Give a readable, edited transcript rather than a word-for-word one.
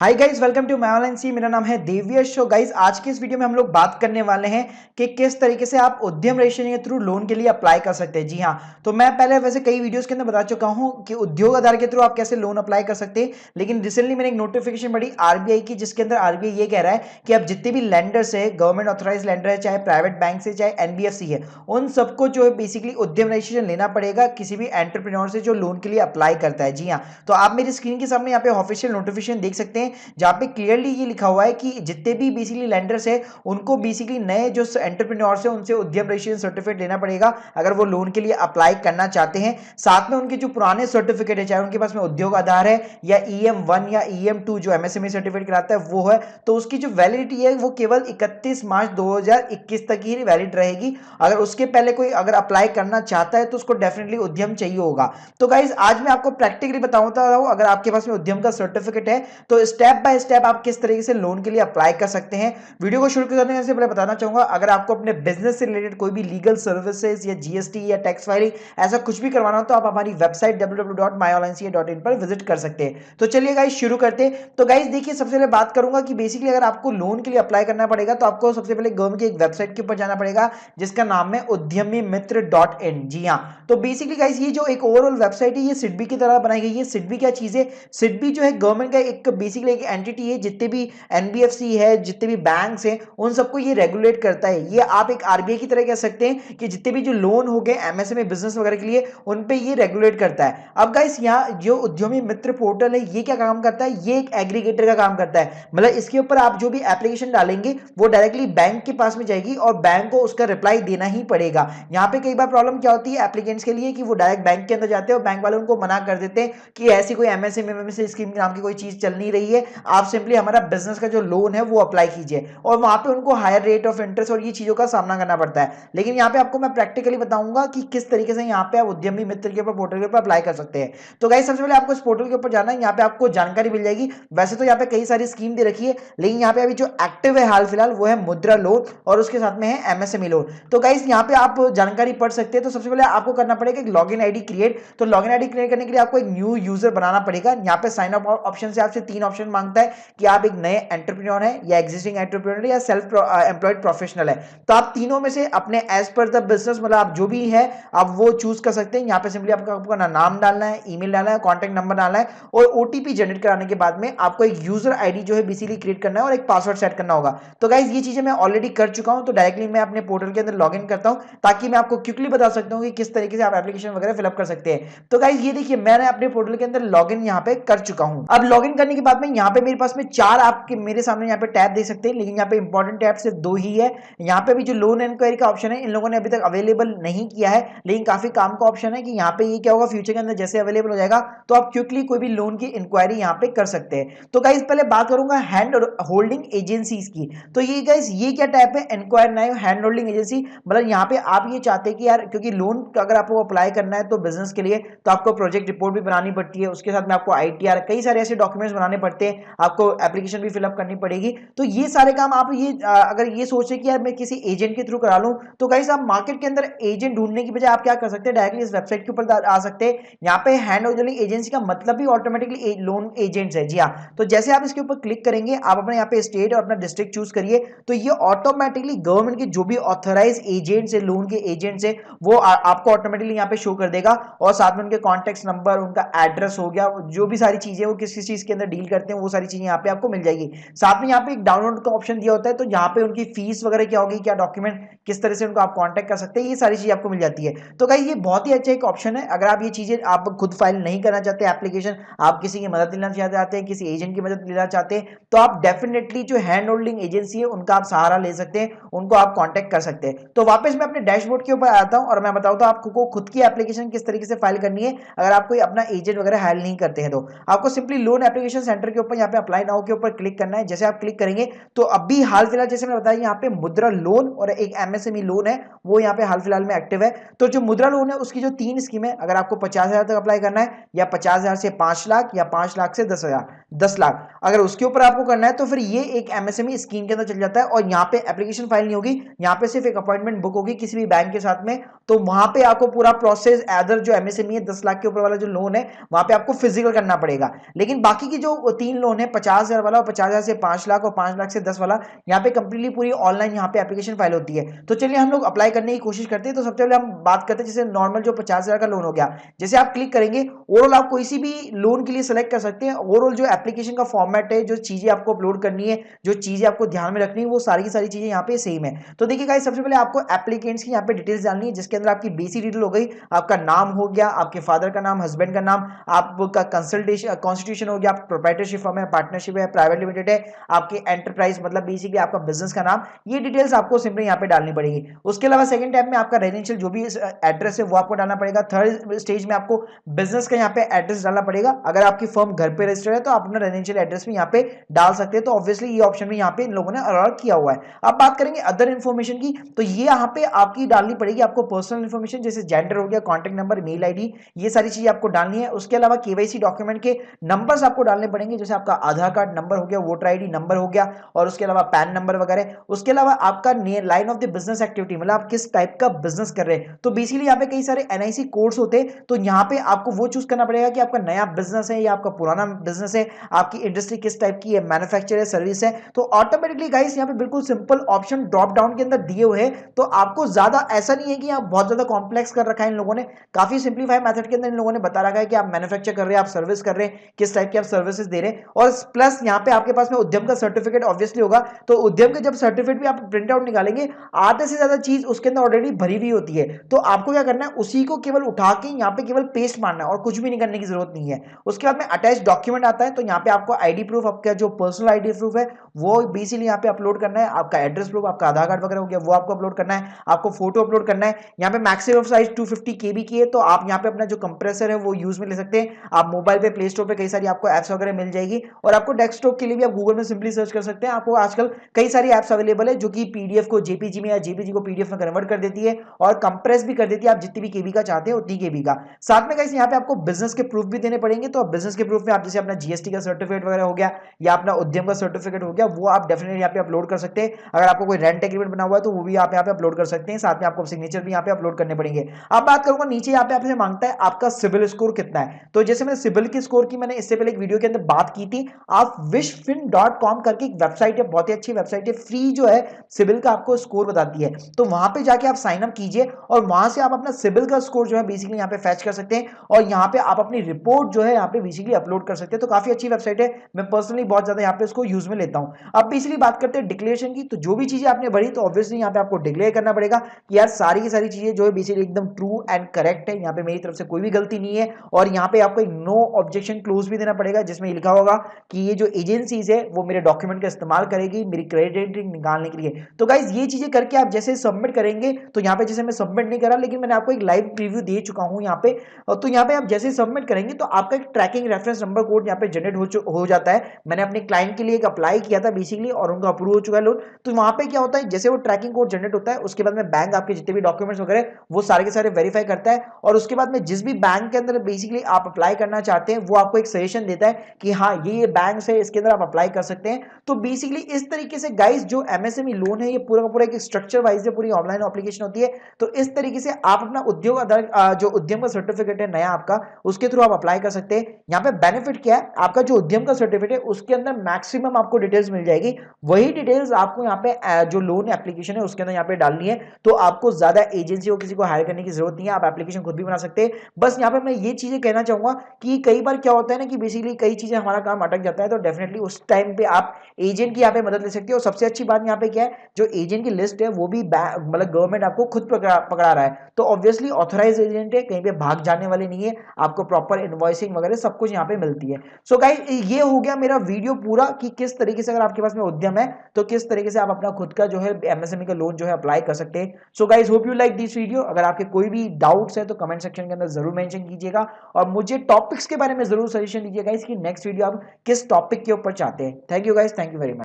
Hi guys, welcome to my online सी। मेरा नाम है देवियश। शो गाइस, आज के इस वीडियो में हम लोग बात करने वाले हैं कि किस तरीके से आप उद्यम रजिस्ट्रेशन के थ्रू लोन के लिए अप्लाई कर सकते हैं। जी हाँ, तो मैं पहले वैसे कई वीडियोस के अंदर बता चुका हूं कि उद्योग आधार के थ्रू आप कैसे लोन अप्लाई कर सकते हैं। लेकिन रिसेंटली मैंने एक नोटिफिकेशन पढ़ी आरबीआई की, जिसके अंदर आरबीआई ये कह रहा है कि अब जितने भी लैंडर्स है, गवर्नमेंट ऑथराइज लैंडर है, चाहे प्राइवेट बैंक से चाहे एनबीएफसी है, उन सबको जो है बेसिकली उद्यम रजिस्ट्रेशन लेना पड़ेगा किसी भी एंटरप्रेन्योर से जो लोन के लिए अप्लाई करता है। जी हाँ, तो आप मेरी स्क्रीन के सामने यहाँ पे ऑफिशियल नोटिफिकेशन देख सकते हैं, जहां पे क्लियरली ये लिखा हुआ है कि जितने भी बेसिकली लैंडर्स है उनको बेसिकली नए जो एंटरप्रेन्योर्स है उनसे उद्यम रजिस्ट्रेशन सर्टिफिकेट लेना पड़ेगा अगर वो लोन के लिए अप्लाई करना चाहते हैं। साथ में उनके जो पुराने सर्टिफिकेट है, चाहे उनके पास में उद्योग आधार है या EM1 या EM2 जो एमएसएमई सर्टिफिकेट कराता है वो है, तो उसकी जो वैलिडिटी है वो केवल 31 मार्च 2021 तक ही वैलिड रहेगी। अगर उसके पहले कोई अगर अप्लाई करना चाहता है तो उसको डेफिनेटली उद्यम चाहिए होगा। तो गाइज आज मैं आपको प्रैक्टिकली बताता हूं, अगर आपके पास में उद्यम का सर्टिफिकेट है तो स्टेप बाय स्टेप आप किस तरीके से लोन के लिए अप्लाई कर सकते हैं। वीडियो को शुरू करने से पहले बताना चाहूंगा, अगर आपको अपने बिजनेस से रिलेटेड कोई भी लीगल सर्विसेज या जीएसटी या टैक्स फाइलिंग ऐसा कुछ भी करवाना हो तो आप हमारी वेबसाइट www.myonlinec.in पर विजिट कर सकते हैं। तो चलिए गाइस शुरू करते हैं। तो गाइस देखिए, सबसे पहले बात करूंगा कि बेसिकली अगर आपको लोन के लिए अप्लाई करना पड़ेगा तो आपको सबसे पहले गवर्नमेंट की एक वेबसाइट के ऊपर जाना पड़ेगा जिसका नाम है udyamimitr.in। जी हाँ, तो बेसिकली गाइस ये जो एक ओवरऑल वेबसाइट है ये सिडबी की तरह बनाई गई है। सिडबी क्या चीज है? सिडबी जो है गवर्नमेंट का एक बेसिकली एक एंटिटी है, जितने भी एनबीएफसी है, जितने भी बैंक्स हैं, उन सबको ये रेगुलेट करता है। ये आप एक आरबीआई की तरह कह सकते हैं कि जितने भी जो लोन हो गए एमएसएमई बिजनेस वगैरह के लिए उन पे ये रेगुलेट करता है। अब गाइस यहाँ जो उद्यमी मित्र पोर्टल है ये क्या काम करता है? ये एक एग्रीगेटर का काम करता है। मतलब इसके ऊपर आप जो भी एप्लीकेशन डालेंगे वो डायरेक्टली बैंक के पास में जाएगी और बैंक को उसका रिप्लाई देना ही पड़ेगा। यहाँ पे कई बार प्रॉब्लम क्या होती है एप्लीकेंट्स के लिए कि वो डायरेक्ट बैंक के अंदर जाते हैं और बैंक वाले उनको मना कर देते हैं कि ऐसी कोई एमएसएमई स्कीम नाम की कोई चीज चल नहीं रही है, आप सिंपली हमारा बिजनेस का जो लोन है वो अप्लाई कीजिए, और वहां पे उनको हायर रेट ऑफ इंटरेस्ट और ये चीजों का सामना करना पड़ता है। लेकिन यहाँ पे आपको मैं प्रैक्टिकली बताऊंगा कि किस तरीके से यहाँ पे आप उद्यमी मित्र के ऊपर पोर्टल के ऊपर अप्लाई कर सकते हैं। तो गाइस सबसे पहले आपको इस पोर्टल के ऊपर जाना है, यहाँ पे आपको जानकारी मिल जाएगी। वैसे तो यहाँ पे कई सारी स्कीम दे रखी है, लेकिन यहाँ पे अभी जो एक्टिव है हाल फिलहाल वो है मुद्रा लोन और उसके साथ में है एमएसएमई लोन। तो गाइस यहाँ पे आप जानकारी पढ़ सकते हैं। तो सबसे पहले आपको करना पड़ेगा एक लॉगिन आईडी क्रिएट। तो लॉगिन आईडी क्रिएट करने के लिए आपको एक न्यू यूजर बनाना पड़ेगा। यहाँ पे साइन अप ऑप्शन से आपसे 3 ऑप्शन मांगता है कि आप एक नए एंटरप्रेन्योर है या एग्जिस्टिंग एंटरप्रेन्योर या सेल्फ एम्प्लॉयड प्रोफेशनल है। तो आप तीनों में से अपने एज पर द बिजनेस मतलब आप जो भी है आप वो चूज कर सकते हैं। यहाँ पे सिंपली आपको नाम डालना है, ईमेल डालना है, कॉन्टैक्ट नंबर डालना है और ओटीपी जनरेट कराने के बाद में आपको एक यूजर आईडी जो है बेसिकली क्रिएट करना है और एक पासवर्ड सेट करना होगा। तो गाइज ये चीजें मैं ऑलरेडी कर चुका हूं, तो डायरेक्टली मैं अपने पोर्टल के अंदर लॉगिन करता हूं ताकि मैं आपको क्विकली बता सकता हूं कि किस तरीके से आप एप्लीकेशन वगैरह फिलअप कर सकते हैं। तो गाइज ये देखिए, मैंने अपने पोर्टल के अंदर लॉगिन यहाँ पे कर चुका हूं। अब लॉगिन करने के बाद में यहाँ पे मेरे पास में 4 आपके मेरे सामने यहाँ पे टैब देख सकते हैं, लेकिन यहाँ पे इंपॉर्टेंट टैब सिर्फ 2 ही है। यहाँ पे भी जो लोन इंक्वायरी का ऑप्शन है इन लोगों ने अभी तक अवेलेबल नहीं किया है, लेकिन काफी काम का ऑप्शन है कि यहाँ पे ये क्या होगा फ्यूचर के अंदर जैसे अवेलेबल हो जाएगा तो आप क्विकली कोई भी लोन की इंक्वायरी यहाँ पे कर सकते हैं। तो गाइज पहले बात करूंगा हैंड होल्डिंग एजेंसीज की। तो ये गाइज ये क्या टाइप है? Inquire now hand holding agency. मतलब यहाँ पे आप ये चाहते हैं कि यार क्योंकि लोन अगर आपको अप्लाई करना है तो बिजनेस के लिए तो आपको प्रोजेक्ट रिपोर्ट भी बनानी पड़ती है, उसके साथ में आपको आईटीआर कई सारे ऐसे डॉक्यूमेंट्स बनाने पड़ते हैं, आपको एप्लीकेशन भी फिलअप करनी पड़ेगी। तो ये सारे काम आप ये अगर ये सोचे कि यार मैं किसी एजेंट के थ्रू करा लूं तो गाइस आप मार्केट के अंदर एजेंट ढूंढने की बजाय आप क्या कर सकते हैं, डायरेक्टली इस वेबसाइट के ऊपर आ सकते हैं। यहाँ पे हैंड होल्डिंग एजेंसी का मतलब भी ऑटोमेटिकली लोन एजेंट्स है। जी हाँ, तो जैसे आप इसके ऊपर क्लिक करेंगे आप अपने यहाँ पे स्टेट और अपना डिस्ट्रिक्ट चूज करिए, तो ये ऑटोमेटिकली गवर्नमेंट के जो भी ऑथराइज एजेंट्स है, लोन के एजेंट्स है, वो आपको ऑटोमेटिकली यहाँ पे शो कर देगा और साथ में उनके कॉन्टेक्ट नंबर, उनका एड्रेस हो गया, जो भी सारी चीजें वो किस चीज के अंदर डील करते हैं वो सारी चीजें यहाँ पे आपको मिल जाएगी। साथ में यहाँ पे एक डाउनलोड का ऑप्शन दिया होता है, तो यहाँ पे उनकी फीस वगैरह क्या होगी, क्या डॉक्यूमेंट किस तरह से उनको आप कांटेक्ट कर सकते हैं, ये सारी चीजें आपको मिल जाती है। तो गाइस ये बहुत ही अच्छा एक ऑप्शन है। अगर आप ये चीजें आप खुद फाइल नहीं करना चाहते एप्लीकेशन, आप किसी की मदद लेना चाहते हैं, किसी एजेंट की मदद लेना चाहते हैं, तो आप डेफिनेटली जो हैंड होल्डिंग एजेंसी है उनका आप सहारा ले सकते हैं, उनको आप कांटेक्ट कर सकते हैं। तो वापस मैं अपने डैशबोर्ड के ऊपर आता हूं और मैं बताऊं तो आपको खुद की एप्लीकेशन किस तरीके से फाइल करनी है अगर आप कोई अपना एजेंट वगैरह हायर नहीं करते हैं। तो आपको सिंपली लोन एप्लीकेशन सेंटर के ऊपर यहाँ पे अप्लाई नाउ के ऊपर क्लिक करना है। जैसे आप क्लिक करेंगे तो अभी हाल फिलहाल जैसे मैंने बताया यहाँ पे मुद्रा लोन और एक एमएसएमई लोन है वो यहाँ पे हाल फिलहाल में एक्टिव है। तो जो मुद्रा लोन है उसकी जो 3 स्कीम है, अगर आपको 50,000 तक अप्लाई करना है या 50,000 से 5 लाख या 5 लाख से 10 लाख, अगर उसके ऊपर आपको करना है तो फिर ये एक एमएसएमई स्कीम के अंदर चल जाता है और यहाँ पे एप्लीकेशन फाइल नहीं होगी, यहाँ पे सिर्फ एक अपॉइंटमेंट बुक होगी किसी भी बैंक के साथ में। तो वहां पे आपको पूरा प्रोसेस अदर जो एमएसएमई है 10 लाख के ऊपर वाला जो लोन है वहां पे आपको फिजिकल करना पड़ेगा। लेकिन बाकी की जो तीन लोन है, 50,000 वाला और 50,000 से 5 लाख और 5 लाख से 10 वाला। यहाँ पे कंप्लीटली पूरी ऑनलाइन यहाँ पे एप्लीकेशन फाइल होती है। तो चलिए हम लोग अप्लाई करने की कोशिश करते हैं। तो सबसे पहले हम बात करते हैं जैसे नॉर्मल जो 50,000 का लोन हो गया, जैसे आप क्लिक करेंगे ओवरऑल आप कोई सी भी लोन के लिए सेलेक्ट कर सकते हैं। ओवरऑल जो एप्लीकेशन का फॉर्मेट है, जो चीजें आपको अपलोड करनी है, जो चीजें आपको ध्यान में रखनी है, वो सारी की सारी चीजें यहाँ पे सेम है। तो देखिए गाइस, सबसे पहले आपको एप्लीकेंट्स की यहाँ पे डिटेल्स डालनी है, जिसके अंदर आपकी बेसिक डिटेल हो गई, आपका नाम हो गया, आपके फादर का नाम, हस्बैंड का नाम, आपका कंसल्टेशन कॉन्स्टिट्यूशन हो गया, आप प्रोप्राइटरशिप फर्म है, पार्टनरशिप है, प्राइवेट लिमिटेड है, आपकी एंटरप्राइज मतलब बेसिकली आपका बिजनेस का नाम, ये डिटेल्स आपको सिंपली यहाँ पे डालनी पड़ेगी। उसके अलावा सेकंड टैब में आपका रेजिडेंशियल जो भी एड्रेस है वो आपको डालना पड़ेगा। थर्ड स्टेज में आपको बिजनेस का यहाँ पे एड्रेस डालना पड़ेगा। अगर आपकी फर्म घर पे रजिस्टर्ड है तो आप अपना रेजिडेंशियल एड्रेस भी यहाँ पे डाल सकते हैं। तो ऑब्वियसली ये ऑप्शन भी यहाँ पे इन लोगों ने अलॉट किया हुआ है। अब बात करेंगे अदर इन्फॉर्मेशन की, तो ये यहाँ पे आपकी डालनी पड़ेगी आपको पर्सनल इन्फॉर्मेशन, जैसे जेंडर हो गया, कॉन्टैक्ट नंबर, मेल आईडी, ये सारी चीजें आपको डालनी है। उसके अलावा केवाईसी डॉक्यूमेंट के नंबर्स आपको डालने पड़ेंगे, जैसे आपका आधार कार्ड नंबर हो गया, वोटर आईडी नंबर हो गया, और उसके अलावा पैन नंबर वगैरह। उसके अलावा आपका line of the business activity, मतलब आप किस टाइप का बिजनेस कर रहे हैं। तो बेसिकली यहाँ पे कई सारे एनआईसी कोड्स होते हैं, तो यहाँ पे आपको वो चूज करना पड़ेगा कि आपका नया बिजनेस है या आपका पुराना बिजनेस है, आपकी इंडस्ट्री किस टाइप की है, मैन्युफैक्चर है, सर्विस है। तो ऑटोमेटिकली गाइस यहाँ पे बिल्कुल सिंपल ऑप्शन ड्रॉप डाउन के अंदर दिए हुए हैं। तो आपको ज्यादा ऐसा नहीं है कि आप बहुत ज्यादा कॉम्प्लेक्स कर रखा है इन लोगों ने, काफी सिंप्लीफाई मेथड के अंदर इन लोगों ने बता रखा है कि आप मैन्युफैक्चर कर रहे हैं, आप सर्विस कर रहे हैं, किस टाइप की आप सर्विसेज दे रहे हैं। और प्लस यहाँ पे आपके पास में उद्यम का सर्टिफिकेट ऑब्वियसली होगा, तो उद्यम का जब सर्टिफिकेट भी आप प्रिंट आउट निकालेंगे, आधे से ज्यादा चीज उसके अंदर ऑलरेडी भरी हुई होती है। तो आपको क्या करना है, उसी को केवल उठा के यहाँ पे केवल पेस्ट मारना है और कुछ भी नहीं करने की जरूरत नहीं है। उसके बाद में अटैच डॉक्यूमेंट आता है, तो यहाँ पे आपको आईडी प्रूफ, आपका जो पर्सनल आईडी प्रूफ है वो बेसिकली यहाँ पे अपलोड करना है। आपका एड्रेस प्रूफ, आपका आधार कार्ड वगैरह हो गया वो आपको अपलोड करना है। आपको फोटो अपलोड करना है। यहाँ पे मैक्सिमम साइज 250 KB की है, तो आप यहाँ पे अपना जो कंप्रेसर है वो यूज में ले सकते हैं। आप मोबाइल पे प्ले स्टोर पे कई सारी आपको एप्स वगैरह मिल जाएगी, और आपको डेस्कटॉप के लिए भी आप गूगल में सिंपली सर्च कर सकते हैं। आपको आजकल कई सारी एप्स अवेलेबल है जो कि पीडीएफ को जेपीजी में या जेपीजी को पीडीएफ में कन्वर्ट कर देती है और कंप्रेस भी कर देती है, आप जितनी भी केबी का चाहते हैं उतनी केबी का। साथ में गाइस यहाँ पे आपको बिजनेस के प्रूफ भी देने पड़ेंगे। तो बिजनेस के प्रूफ में आप जैसे अपना जीएसटी का सर्टिफिकेट वगैरह हो गया या अपना उद्यम का सर्टिफिकेट हो गया, वो आप डेफिनेटली यहाँ पे अपलोड कर सकते हैं। अगर आपको कोई रेंट एग्रीमेंट बना हुआ है तो वो भी आप यहाँ पे अपलोड कर सकते हैं। साथ में आपको सिग्नेचर भी यहाँ पे अपलोड करने पड़ेंगे। अब बात करूंगा नीचे यहाँ पे आपसे मांगता है आपका सिविल स्कोर कितना है। तो जैसे मैंने सिविल के स्कोर की मैंने इससे पहले एक वीडियो के अंदर बात की थी। आप wishfin.com करके एक वेबसाइट है, बहुत ही अच्छी वेबसाइट है, फ्री जो है सिविल का आपको स्कोर बताती है। तो वहां पे जाके आप साइन अप कीजिए और वहां से आप अपना सिविल का स्कोर जो है बेसिकली यहाँ पे फैच कर सकते हैं, और यहाँ पे आप अपनी रिपोर्ट जो है यहाँ पे बेसिकली अपलोड कर सकते हैं। तो काफी अच्छी वेबसाइट है, मैं पर्सनली बहुत ज्यादा यहाँ पे इसको यूज में लेता हूँ। अब बेसिकली बात करते हैं डिक्लेरेशन की, तो जो भी चीजें आपने भरी तो ऑब्वियसली यहाँ पे आपको डिक्लेयर करना पड़ेगा कि यार सारी की सारी चीजें जो है बेसिकली एकदम ट्रू एंड करेक्ट है, यहाँ पे मेरी तरफ से कोई भी गलती नहीं है। और यहाँ पे आपको एक नो ऑब्जेक्शन क्लोज भी देना पड़ेगा, जिसमें लिखा होगा कि ये जो एजेंसीज है वो मेरे डॉक्यूमेंट का इस्तेमाल करेगी मेरी क्रेडिट रेटिंग निकालने के लिए। तो गाइज ये चीजें करके आप जैसे सबमिट करेंगे, तो यहाँ पे जैसे मैं सबमिट नहीं करा लेकिन मैंने आपको एक लाइव प्रीव्यू दे चुका हूँ यहाँ पे। तो यहाँ पे आप जैसे सबमिट करेंगे तो आपका एक ट्रैकिंग रेफरेंस नंबर कोड यहाँ पे जनरेट हो जाता है। मैंने अपने क्लाइंट के लिए एक अप्लाई किया था बेसिकली, और उनका अप्रूव हो चुका है लोन। तो वहां पे क्या होता है, जैसे वो ट्रैकिंग कोड जनरेट होता है उसके बाद में बैंक आपके जितने भी डॉक्यूमेंट्स वगैरह वो सारे के सारे वेरीफाई करता है, और उसके बाद में जिस भी बैंक के अंदर बेसिकली आप अप्लाई करना चाहते हैं वो आपको एक सजेशन देता है कि हाँ ये बैंक है, इसके अंदर आप अप्लाई कर सकते हैं। तो बेसिकली इस तरीके से गाइस जो एमएसएमई लोन है ये पूरा का पूरा एक स्ट्रक्चर वाइज है, पूरी ऑनलाइन एप्लीकेशन होती है। तो इस तरीके से आप अपना उद्योग आधार जो उद्यम का सर्टिफिकेट है नया आपका, उसके थ्रू आप अप्लाई कर सकते हैं। यहाँ पे बेनिफिट क्या है, आपका जो उद्यम का सर्टिफिकेट है उसके अंदर मैक्सिमम आपको डिटेल्स मिल जाएगी, वही डिटेल्स आपको यहाँ पे जो लोन एप्लीकेशन है उसके अंदर यहाँ पे डालनी है। तो आपको ज्यादा एजेंसी को किसी को हायर करने की जरूरत नहीं है, आप एप्लीकेशन खुद भी बना सकते हैं। बस यहाँ पे मैं ये चीजें कहना चाहूंगा कि कई बार क्या होता है ना कि बेसिकली कई चीजें हमारा काम अटक जाता है, तो डेफिनेटली उस टाइम पे आप एजेंट की यहाँ पे मदद ले सकते हो। और सबसे अच्छी बात यहाँ पे क्या है, जो एजेंट की लिस्ट है वो भी मतलब गवर्नमेंट आपको खुद पकड़ा रहा है, तो ऑब्वियसली ऑथराइज एजेंट है, कहीं पे भाग जाने वाले नहीं है, आपको प्रॉपर इनवॉइसिंग वगैरह सब कुछ यहाँ पे मिलती है। सो गाइस ये हो गया मेरा वीडियो पूरा कि किस तरीके से अगर आपके पास में उद्यम है तो किस तरीके से आप अपना खुद का जो है एमएसएमई का लोन जो है अप्लाई कर सकते हैं। So guys hope you like this video. अगर आपके कोई भी डाउट्स है तो कमेंट सेक्शन के अंदर जरूर मेंशन कीजिएगा, और मुझे टॉपिक्स के बारे में जरूर सजेशन दीजिएगा कि नेक्स्ट वीडियो आप किस टॉपिक के ऊपर चाहते हैं। Thank you guys, thank you very much.